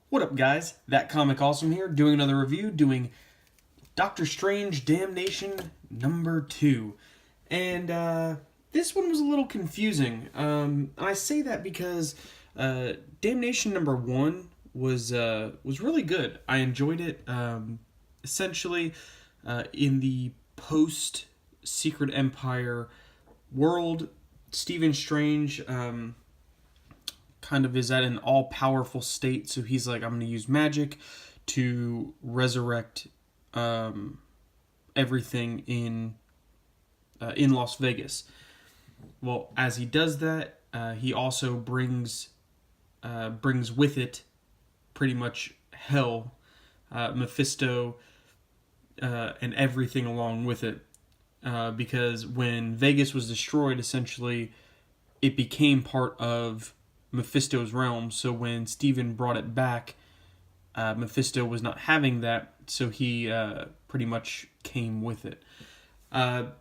What up, guys? That Comic Awesome here, doing another review, doing Doctor Strange Damnation number 2. And this one was a little confusing. I say that because Damnation number 1 was really good. I enjoyed it. Essentially, in the post Secret Empire world, Stephen Strange kind of is at an all-powerful state, so he's like, I'm going to use magic to resurrect everything in Las Vegas. Well, as he does that, he also brings with it pretty much hell, Mephisto, and everything along with it. Because when Vegas was destroyed, essentially, it became part of Mephisto's realm. So when Steven brought it back, Mephisto was not having that, so he pretty much came with it. At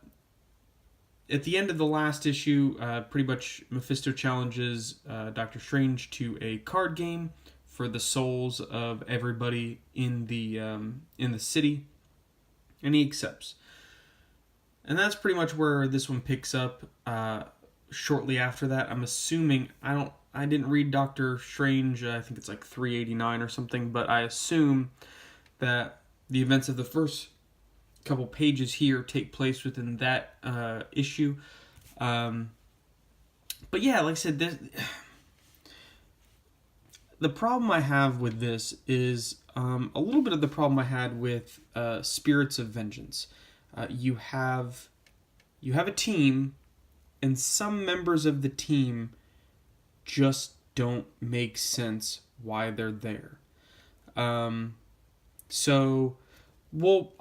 the end of the last issue, pretty much Mephisto challenges Doctor Strange to a card game for the souls of everybody in the city, and he accepts. And that's pretty much where this one picks up. Shortly after that, I'm assuming, I didn't read Doctor Strange, I think it's like 389 or something, but I assume that the events of the first couple pages here take place within that issue. But yeah, like I said, the problem I have with this is a little bit of the problem I had with Spirits of Vengeance. You have a team, and some members of the team just don't make sense why they're there. So,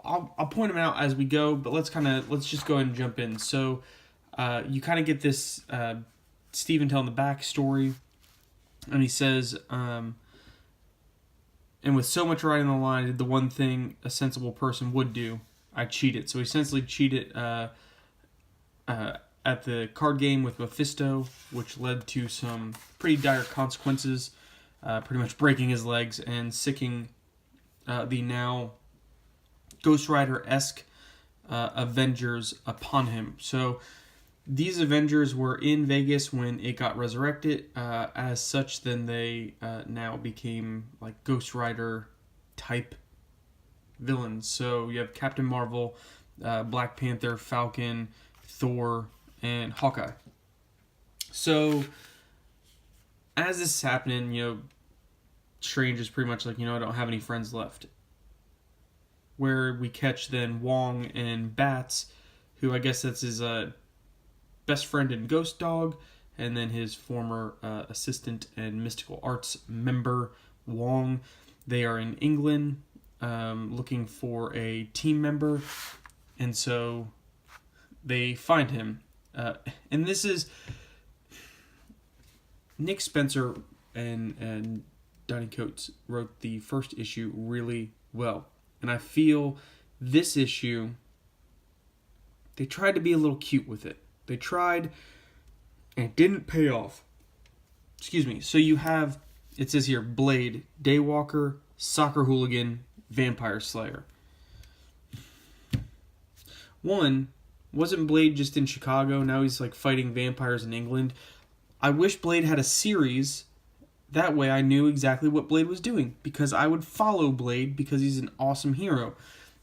I'll point them out as we go, but let's just go ahead and jump in. So, you kind of get this Stephen telling the backstory, and he says, and with so much writing on the line, I did the one thing a sensible person would do. I cheated. So he essentially cheated at the card game with Mephisto, which led to some pretty dire consequences, pretty much breaking his legs and sicking the now Ghost Rider-esque Avengers upon him. So these Avengers were in Vegas when it got resurrected. As such, then they now became like Ghost Rider type villains. So you have Captain Marvel, Black Panther, Falcon, Thor, and Hawkeye. So as this is happening, Strange is pretty much like, I don't have any friends left. Where we catch then Wong and Bats, who I guess that's his best friend and Ghost Dog, and then his former assistant and mystical arts member, Wong. They are in England looking for a team member, and so they find him. And this is Nick Spencer and Donny Coates wrote the first issue really well. And I feel this issue, they tried to be a little cute with it. They tried, and it didn't pay off. Excuse me. So you have, it says here, Blade, Daywalker, Soccer Hooligan, Vampire Slayer. One, wasn't Blade just in Chicago? Now he's like fighting vampires in England. I wish Blade had a series. That way I knew exactly what Blade was doing, because I would follow Blade because he's an awesome hero.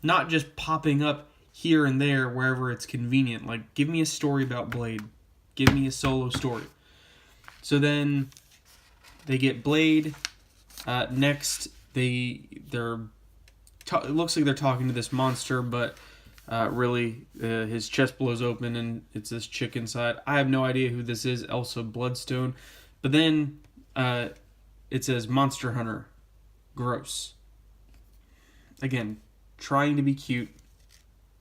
Not just popping up here and there wherever it's convenient. Like, give me a story about Blade. Give me a solo story. So then they get Blade. Next, it looks like they're talking to this monster, but really his chest blows open and it's this chick inside. I have no idea who this is, Elsa Bloodstone. But then it says Monster Hunter. Gross. Again, trying to be cute,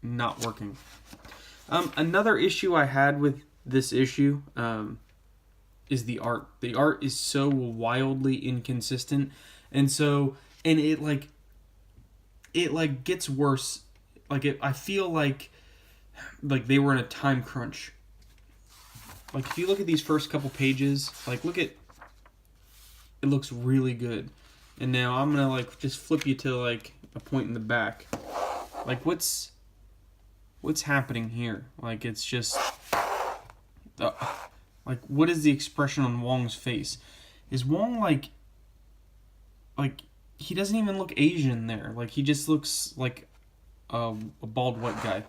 not working. Another issue I had with this issue is the art. The art is so wildly inconsistent, and it gets worse. I feel like they were in a time crunch. Like, if you look at these first couple pages, it looks really good. And now I'm gonna like just flip you to like a point in the back. Like what's happening here? Like it's just like what is the expression on Wong's face? Is Wong like he doesn't even look Asian there. Like he just looks like a bald white guy.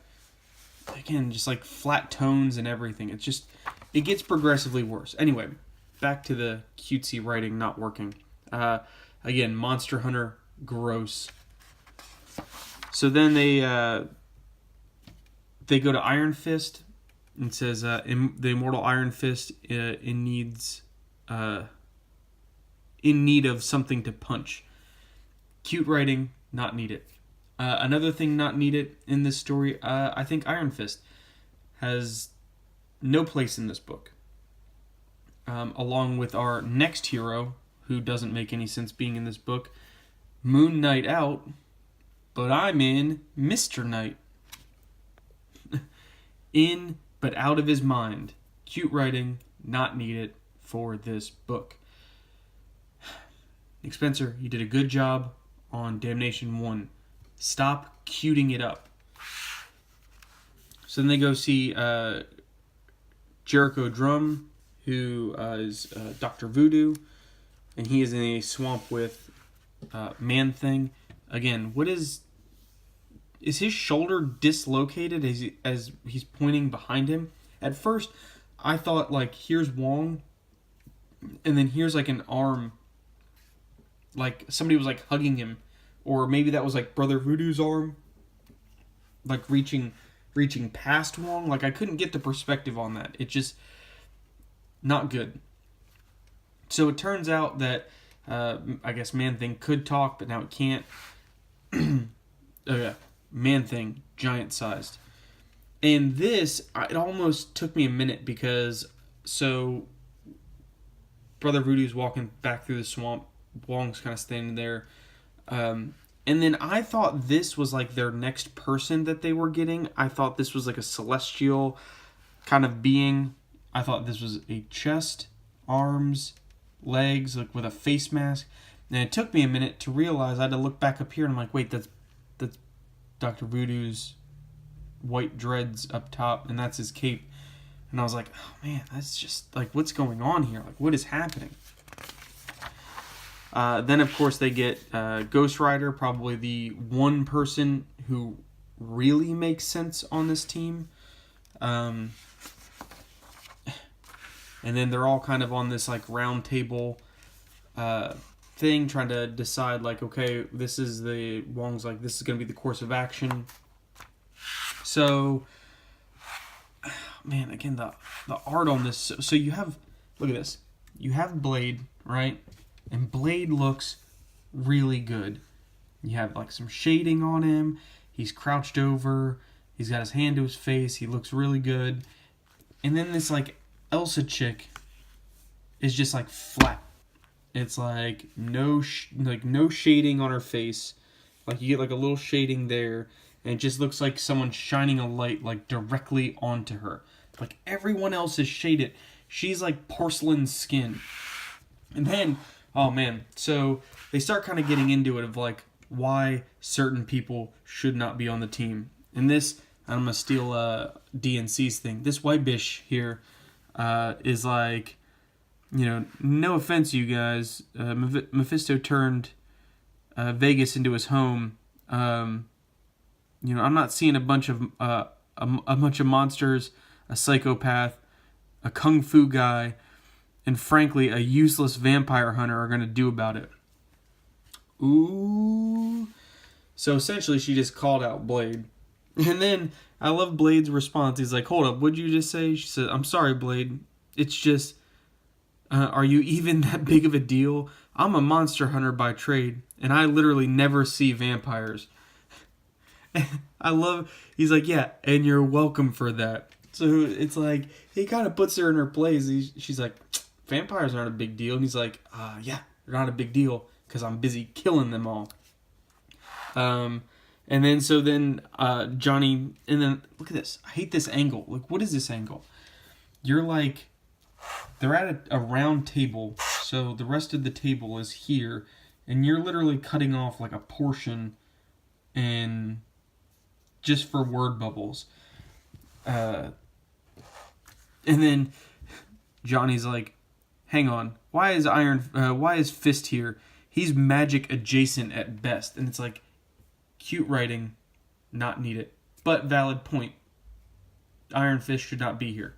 Again, just like flat tones and everything. It gets progressively worse. Anyway, back to the cutesy writing not working. Again, Monster Hunter, gross. So then they go to Iron Fist and says the immortal Iron Fist in need of something to punch. Cute writing, not needed. Another thing not needed in this story, I think Iron Fist has no place in this book. Along with our next hero, who doesn't make any sense being in this book, Moon Knight out, but I'm in Mr. Knight. In, but out of his mind. Cute writing, not needed for this book. Nick Spencer, you did a good job on Damnation 1. Stop cuting it up. So then they go see Jericho Drum, who is Dr. Voodoo, and he is in a swamp with Man-Thing. Again, is his shoulder dislocated as he's pointing behind him? At first, I thought, like, here's Wong, and then here's, like, an arm, like, somebody was, like, hugging him, or maybe that was, like, Brother Voodoo's arm, like, reaching past Wong. Like, I couldn't get the perspective on that. It just, not good. So it turns out that, I guess Man-Thing could talk, but now it can't. Oh, yeah. Man-Thing, giant-sized. And this, it almost took me a minute because, so, Brother Voodoo's walking back through the swamp. Wong's kind of standing there. And then I thought this was like their next person that they were getting. I thought this was like a celestial kind of being. I thought this was a chest, arms, legs, like with a face mask. And it took me a minute to realize I had to look back up here and I'm like, wait, that's Dr. Voodoo's white dreads up top, and that's his cape. And I was like, oh man, that's just like, what's going on here? Like, what is happening? Then, of course, they get Ghost Rider, probably the one person who really makes sense on this team. And then they're all kind of on this like round table thing, trying to decide like, okay, Wong's like, this is going to be the course of action. So, man, again, the art on this. So you have, look at this. You have Blade, right? And Blade looks really good. You have like some shading on him. He's crouched over. He's got his hand to his face. He looks really good. And then this like Elsa chick is just like flat. It's like no shading on her face. Like you get like a little shading there, and it just looks like someone shining a light like directly onto her. Like everyone else is shaded. She's like porcelain skin. And then, oh man, so they start kind of getting into it of like why certain people should not be on the team. And this, I'm gonna steal DNC's thing. This white bish here is like, you know, no offense, you guys. Mephisto turned Vegas into his home. You know, I'm not seeing a bunch of monsters, a psychopath, a kung fu guy, and frankly, a useless vampire hunter are going to do about it. Ooh. So essentially, she just called out Blade. And then, I love Blade's response. He's like, hold up, what'd you just say? She said, I'm sorry, Blade. It's just, are you even that big of a deal? I'm a monster hunter by trade, and I literally never see vampires. He's like, yeah, and you're welcome for that. So it's like, he kind of puts her in her place. She's like, vampires aren't a big deal. And he's like, yeah, they're not a big deal because I'm busy killing them all. And then Johnny, and then look at this. I hate this angle. Like, what is this angle? You're like, they're at a round table. So the rest of the table is here. and you're literally cutting off like a portion and just for word bubbles. And then Johnny's like, hang on, why is Fist here? He's magic adjacent at best. And it's like, cute writing, not needed, but valid point. Iron Fist should not be here.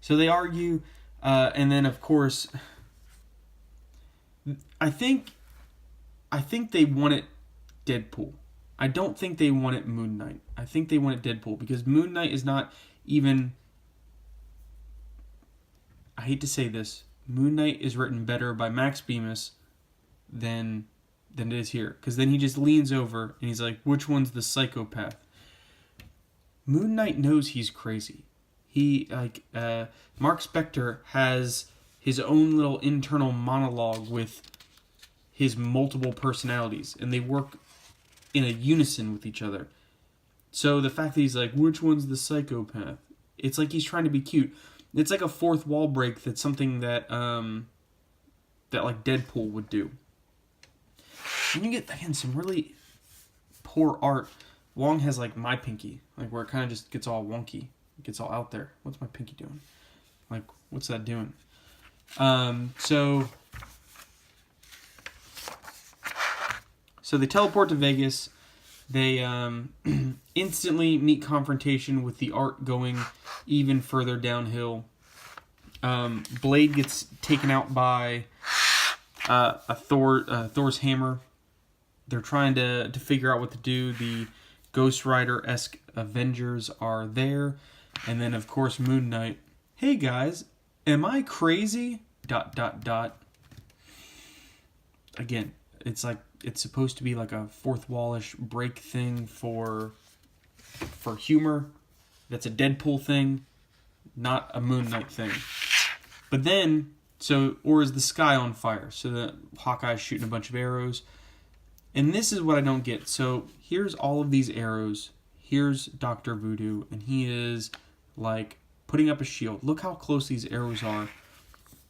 So they argue, and then of course, I think they wanted Deadpool. I don't think they wanted Moon Knight. I think they wanted Deadpool because Moon Knight is not even. I hate to say this, Moon Knight is written better by Max Bemis than it is here. Because then he just leans over and he's like, which one's the psychopath? Moon Knight knows he's crazy. Mark Spector has his own little internal monologue with his multiple personalities, and they work in a unison with each other. So the fact that he's like, which one's the psychopath? It's like he's trying to be cute. It's like a fourth wall break. That's something that like Deadpool would do. And you get, again, some really poor art. Wong has like my pinky, like where it kind of just gets all wonky. It gets all out there. What's my pinky doing? Like, what's that doing? So they teleport to Vegas. They instantly meet confrontation with the art going even further downhill. Blade gets taken out by Thor's hammer. They're trying to figure out what to do. The Ghost Rider-esque Avengers are there. And then, of course, Moon Knight. Hey, guys, am I crazy? ... Again, it's like it's supposed to be like a fourth wallish break thing for humor. That's a Deadpool thing, not a Moon Knight thing. But then, or is the sky on fire? So the Hawkeye's shooting a bunch of arrows. And this is what I don't get. So here's all of these arrows. Here's Dr. Voodoo, and he is like putting up a shield. Look how close these arrows are.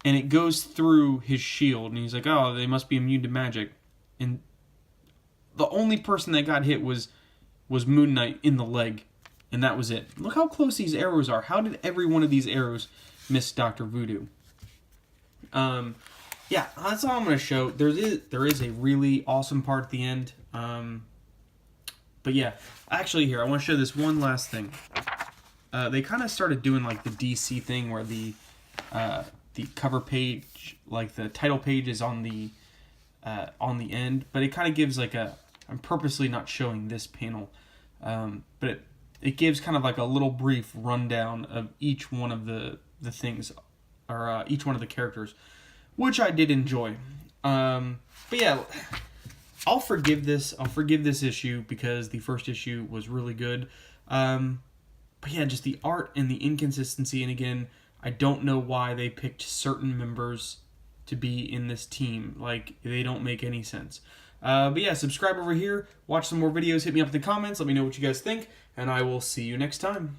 And it goes through his shield, and he's like, oh, they must be immune to magic. And the only person that got hit was Moon Knight in the leg, and that was it. Look how close these arrows are. How did every one of these arrows miss Dr. Voodoo? Yeah, that's all I'm going to show. There is a really awesome part at the end. But yeah, actually here, I want to show this one last thing. They kind of started doing like the DC thing where the cover page, like the title page is on the end, but it kind of gives like I'm purposely not showing this panel, but it gives kind of like a little brief rundown of each one of the things, or each one of the characters, which I did enjoy. But yeah, I'll forgive this issue because the first issue was really good. But yeah, just the art and the inconsistency, and again, I don't know why they picked certain members to be in this team. Like, they don't make any sense. But yeah, subscribe over here, watch some more videos, hit me up in the comments, let me know what you guys think, and I will see you next time.